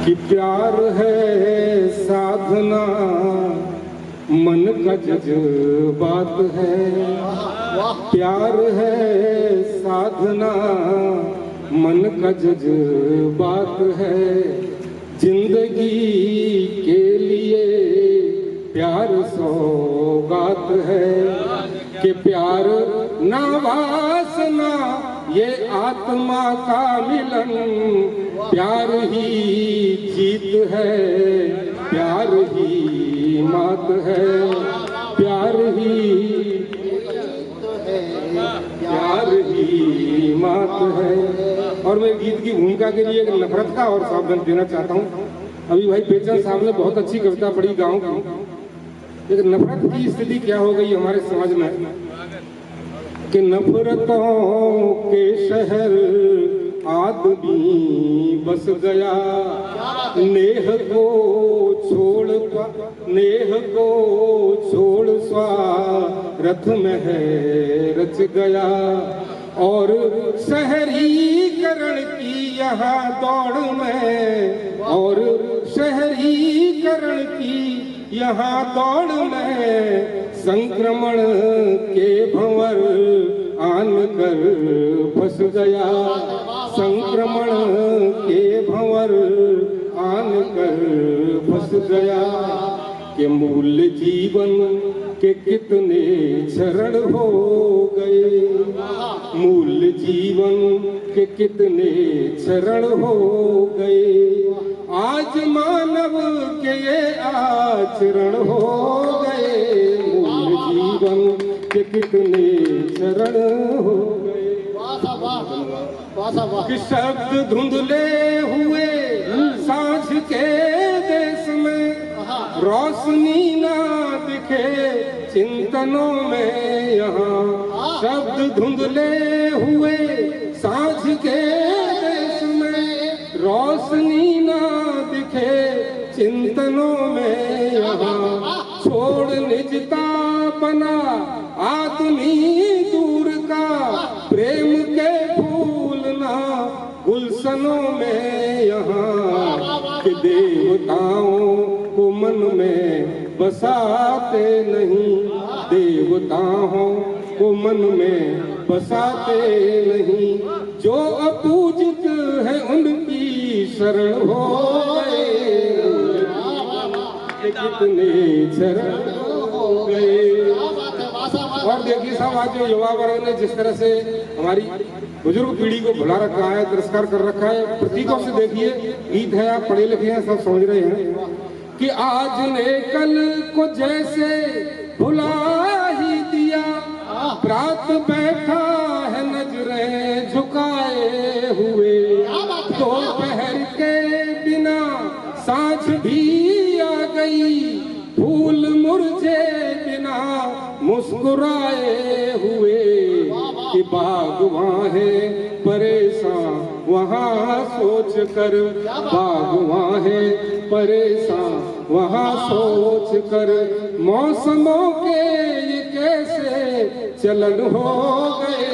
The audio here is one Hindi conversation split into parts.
कि प्यार है साधना मन का जज्बात है, प्यार है साधना मन का जज्बात है, जिंदगी के लिए प्यार सौगात है कि प्यार ना वासना ये आत्मा का मिलन, प्यार ही जीत है प्यार ही मात है, प्यार ही मात है। और मैं गीत की भूमिका के लिए एक नफरत का और सावधान देना चाहता हूँ। अभी भाई बेचन साहब ने बहुत अच्छी कविता पढ़ी गाँव की। एक नफरत की स्थिति क्या हो गई हमारे समाज में कि नफरतों के शहर आदमी बस गया, नेह को छोड़ स्वार्थ में है रच गया, और शहरीकरण की यहाँ दौड़ में, और शहरीकरण की यहाँ दौड़ में संक्रमण के भंवर आन कर फंस गया, संक्रमण के भंवर आन कर फंस गया कि मूल जीवन के कितने चरण हो गए, मूल जीवन के कितने चरण हो गए, आज मानव के ये आचरण हो गए, मूल जीवन के कितने चरण हो गए। कि शब्द धुंधले हुए सांझ के देश में, रोशनी ना दिखे चिंतनों में यहाँ, शब्द धुंधले हुए सांझ के देश में, रोशनी ना दिखे चिंतनों में यहाँ, छोड़ निजता बना आदमी दूर का, प्रेम के फूल ना गुलशनों में यहाँ, कि देवताओं को मन में बसाते नहीं, देवताओं को मन में बसाते नहीं, जो अपूजित है उनकी शरण हो गए, कितने चरण हो गए। और देखिए साहब, आज जो युवा वर्ग ने जिस तरह से हमारी बुजुर्ग पीढ़ी को भुला रखा है, तिरस्कार कर रखा है, प्रतीकों से देखिए, गीत है, आप पढ़े लिखे हैं, सब समझ रहे हैं कि आज ने कल को जैसे भुला ही दिया, रात बैठा है नजरें झुकाए हुए, दोपहर के बिना सांझ भी आ गई, फूल मुरझे बिना मुस्कुराए हुए, कि बागवां है परेशान वहाँ सोच कर, बागवां है परेशान वहाँ सोच कर, मौसमों के ये कैसे चलन हो गए,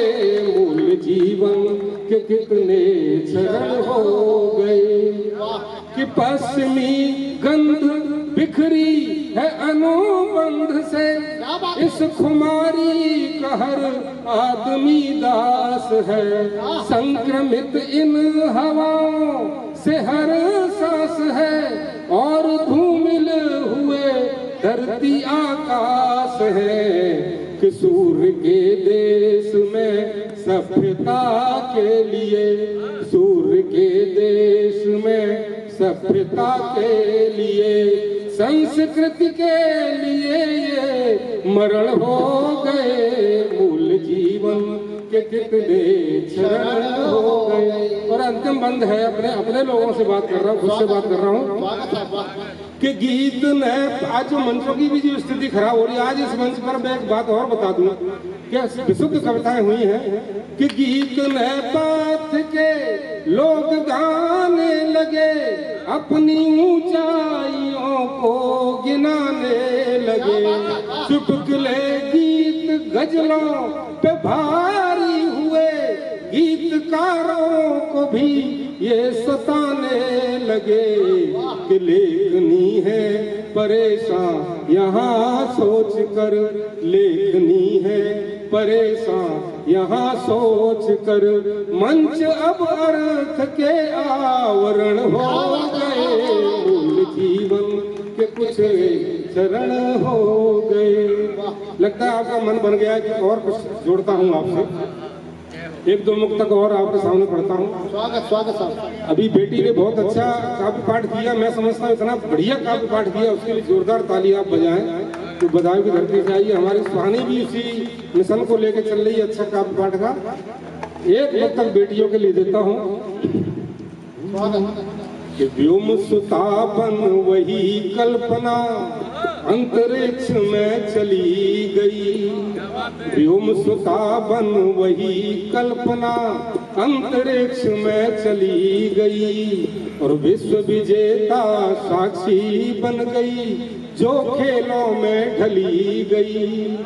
मूल जीवन के कितने चरण हो गए, कि पश्चिमी गंध बिखरी है अनुबंध से, इस खुमारी का हर आदमी दास है, संक्रमित इन हवाओं से हर सांस है, और धूमिल हुए धरती आकाश है, कि सूर्य के देश में सभ्यता के लिए, सूर्य के देश में सभ्यता के लिए, संस्कृति के लिए ये मरण हो गए, मूल जीवन के कितने चरण हो गए। और अंतिम बंद है, अपने लोगों से बात कर रहा हूँ, खुद से बात कर रहा हूँ कि गीत ने आज जो मंचों की भी जो स्थिति खराब हो रही है, आज इस मंच पर मैं एक बात और बता दूं कि विशुद्ध कविताएं हुई हैं कि गीत ने पाथ के लोग गाने लगे, अपनी ऊंचाइयों को गिनाने लगे, चुटकुले गीत गजलों पे भारी हुए, गीतकारों को भी ये सताने लगे, कि लेखनी है परेशान यहाँ सोच कर, लेखनी है परेशान यहाँ सोच कर। मंच अब अर्थ के आवरण हो गए, मूल जीवन के कुछ चरण हो गए। लगता है आपका मन बन गया कि और कुछ जोड़ता हूँ आपसे, एक दो मुक्तक और आपके सामने पढ़ता हूँ। स्वागत स्वागत साहब। अभी बेटी ने बहुत अच्छा काव्य पाठ किया, मैं समझता हूँ इतना बढ़िया काव्य पाठ किया, उसके लिए जोरदार ताली आप बजाएं। तो बधाई की धरती से आई। हमारी सुहानी भी उसी मिशन को लेकर चल रही है, अच्छा काव्य पाठ का। एक मुक्तक बेटियों के लिए देता हूँ। कि व्योम सुतापन वही कल्पना अंतरिक्ष में चली गई, व्योम सुतापन वही कल्पना अंतरिक्ष में चली गई। और विश्व विजेता साक्षी बन गई जो खेलों में ढली गई।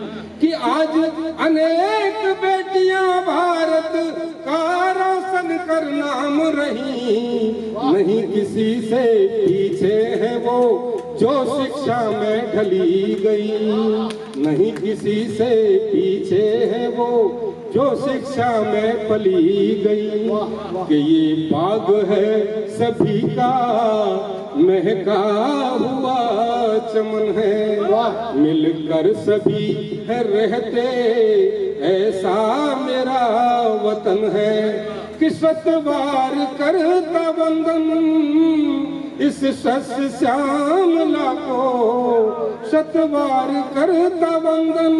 कि आज अनेक बेटियां भारत का रोशन कर नाम रही, नहीं किसी से पीछे है वो जो शिक्षा में ढली गई, नहीं किसी से पीछे है वो जो शिक्षा में पली गई। कि ये बाग है सभी का महका हुआ चमन है, मिलकर सभी है रहते ऐसा मेरा वतन है। कि सतवार करता वंदन इस शस्य श्यामला को, सतवार करता वंदन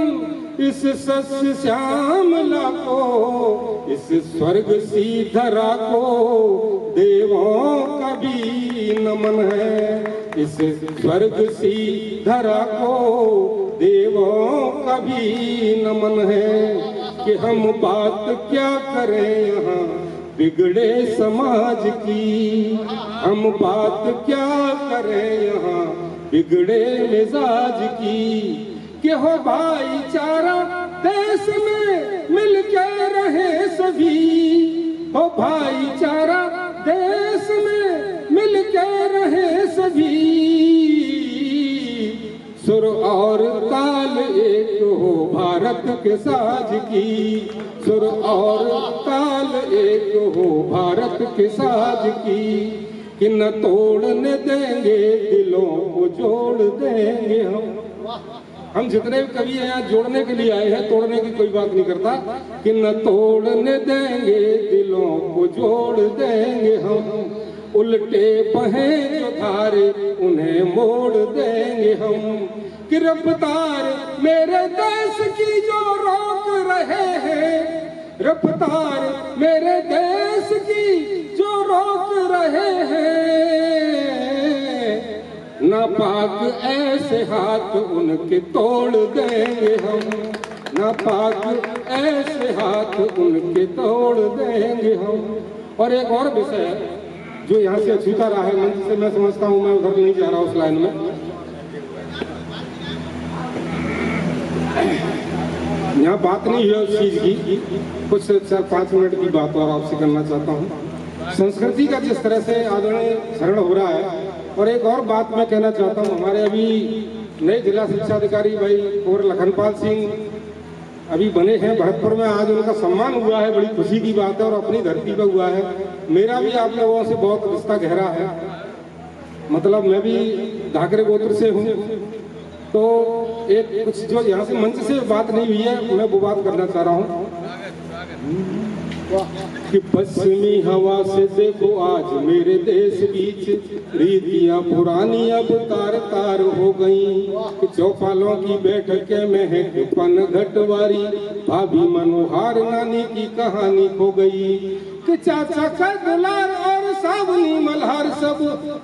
इस शस्य श्यामला को, इस स्वर्ग सी धरा को देवों का भी नमन है, इस स्वर्ग सी धरा को देवों का भी नमन है। कि हम बात क्या करें यहाँ बिगड़े समाज की, हम बात क्या करें यहाँ बिगड़े मिजाज की। कि हो भाईचारा देश में मिल के रहे सभी, हो भाईचारा देश में मिल के रहे सभी। सुर और ताल एक हो भारत के साज की, सुर और ताल एक हो भारत के साज की। कि न तोड़ने देंगे दिलों को जोड़ देंगे हम जितने भी कवि हैं यहाँ जोड़ने के लिए आए हैं, तोड़ने की कोई बात नहीं करता। कि न तोड़ने देंगे दिलों को जोड़ देंगे हम, उल्टे बहे जो धारे उन्हें मोड़ देंगे हम। कि रफ्तार मेरे देश की जो रोक रहे हैं, रफ्तार मेरे देश की जो रोक रहे हैं, नापाक ऐसे हाथ उनके तोड़ देंगे हम, नापाक ऐसे हाथ उनके तोड़ देंगे हम। और एक और विषय है जो यहाँ से अछूता रहा है मंच से, मैं समझता हूँ, मैं उधर नहीं जा रहा उस लाइन में। यहाँ बात नहीं है उस चीज की, कुछ 4-5 मिनट की बात और आपसे करना चाहता हूँ। संस्कृति का जिस तरह से आदरणीय शरण हो रहा है, और एक और बात मैं कहना चाहता हूँ, हमारे अभी नए जिला शिक्षा अधिकारी भाई कुंवर लखनपाल सिंह अभी बने हैं भरतपुर में, आज उनका सम्मान हुआ है, बड़ी खुशी की बात है, और अपनी धरती पर हुआ है। मेरा भी आप लोगों से बहुत रिश्ता गहरा है, मतलब मैं भी धाकरे गोत्र से हूँ। तो एक कुछ जो यहाँ से मंच से बात नहीं हुई है, मैं वो बात करना चाह रहा हूँ। कि पश्चिमी हवा से देखो आज मेरे देश बीच रीतियां पुरानी अब तार तार हो गई। चौपालों की बैठकें में है पन घटवारी, भाभी मनोहार नानी की कहानी खो गई। कि चाचा का दुलार और सावनी मल्हार सब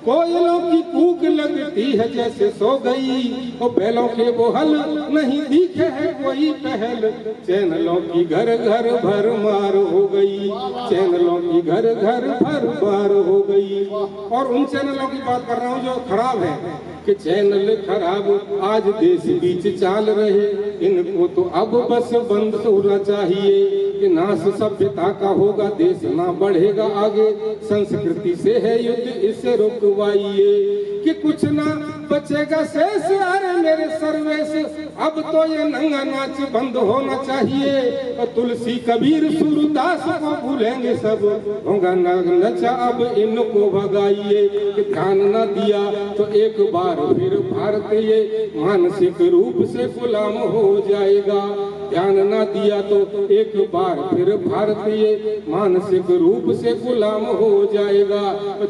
कोयलों की कूक लगती है जैसे सो गई। और बैलों के वो हल नहीं दिखे है कोई पहल, चैनलों की घर घर भर मार हो गई, चैनलों की घर घर भर मार हो गई। और उन चैनलों की बात कर रहा हूँ जो खराब है, कि चैनल खराब आज देश बीच चाल रहे, इनको तो अब बस बंद होना चाहिए। कि नाश सभ्यता का होगा देश ना बढ़ेगा आगे, संस्कृति से है युद्ध इसे रुकवाइए कि कुछ ना बचेगा शेष। अरे मेरे सर्वेश अब तो ये नंगा नाच बंद होना चाहिए। और तुलसी कबीर सूरदास को भूलेंगे सब, होगा नचा अब इनको भगाइए। कि ध्यान न दिया तो एक बार फिर भारत ये मानसिक रूप से गुलाम हो जाएगा। ध्यान न दिया तो एक बार फिर भारत ये मानसिक रूप से गुलाम हो जाएगा।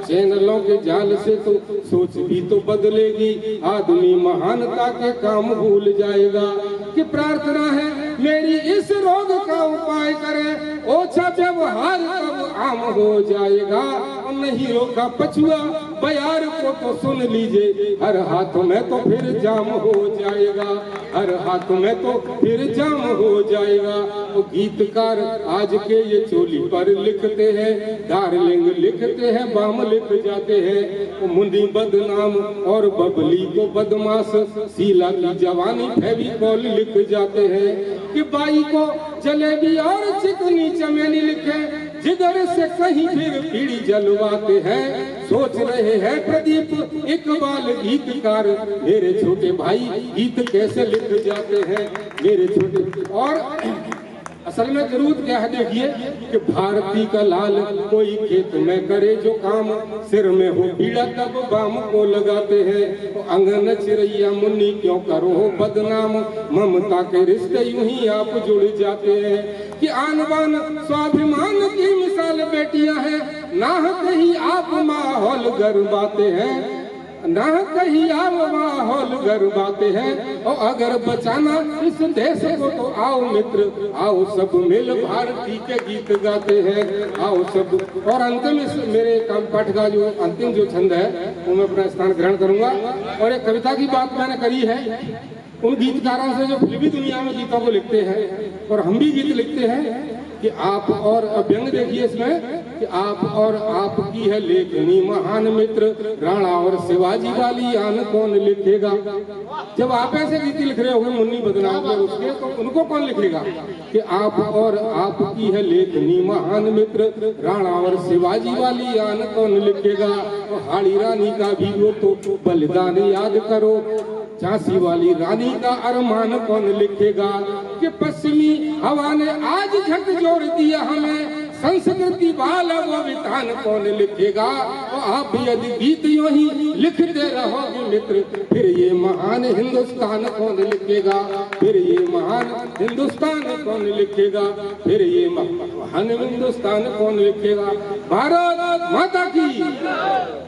चैनलों के जाल से तो सोच भी तो बदलेगी, आदमी महानता के काम भूल जाएगा। कि प्रार्थना है मेरी इस रोग का उपाय करें, ओछा व्यवहार कब आम हो जाएगा। और नहीं रोका पछुआ बयार को तो सुन लीजिए, हर हाथ में तो फिर जाम हो जाएगा। हर हाथ में तो फिर जाम हो जाएगा। वो गीतकार आज के ये चोली पर लिखते हैं, डार्लिंग लिखते हैं, बाम लिख जाते हैं। वो मुंडी बदनाम और बबली को बदमाश, शीला की जवानी फेविकॉल लिख जाते हैं। कि बाई को जलेबी और चिकनी चमेली लिखे, जिगर से कहीं फिर पीड़ी जलवाते हैं। सोच रहे हैं प्रदीप इकबाल गीतकार, मेरे छोटे भाई गीत कैसे लिख जाते हैं मेरे छोटे। और असल में जरूरत क्या है देखिए कि भारती का लाल कोई खेत में करे जो काम, सिर में हो पीड़ा तब बाम को लगाते हैं। तो अंगन चिड़ैया मुन्नी क्यों करो बदनाम, ममता के रिश्ते यूं ही आप जुड़ जाते हैं। कि आन बान स्वाभिमान की मिसाल बेटियां हैं, ना कहीं आप माहौल गरबाते हैं, ना कहीं आप माहौल गरबाते हैं। और अगर बचाना इस देश को तो आओ मित्र, आओ सब मिल भारती के गीत गाते हैं, आओ सब। और अंतिम इस मेरे पाठ का जो अंतिम जो छंद है वो मैं अपना स्थान ग्रहण करूंगा। और एक कविता की बात मैंने करी है उन गीतकारों से जो फिल्मी दुनिया में गीतों को लिखते हैं, और हम भी गीत लिखते हैं। कि आप और व्यंग देखिए इसमें कि आप और आपकी है लेखनी महान मित्र, राणा और शिवाजी वाली आन कौन लिखेगा। जब आप ऐसे गीत लिख रहे होंगे मुन्नी बदनाम में उसके, तो उनको कौन लिखेगा। कि आप और आपकी है लेखनी महान मित्र, राणा और शिवाजी वाली आन कौन लिखेगा। और हाड़ी रानी का भी वो तो बलिदान याद करो, झांसी वाली रानी का अरमान कौन लिखेगा। कि पश्चिमी हवा ने आज झकझोर दिया हमें, संस्कृति वाला वो विधान कौन लिखेगा। और आप भी यदि गीत यूं ही लिखते रहोगे मित्र, फिर ये महान हिंदुस्तान कौन लिखेगा। फिर ये महान हिंदुस्तान कौन लिखेगा। फिर ये महान हिंदुस्तान कौन लिखेगा। भारत माता की।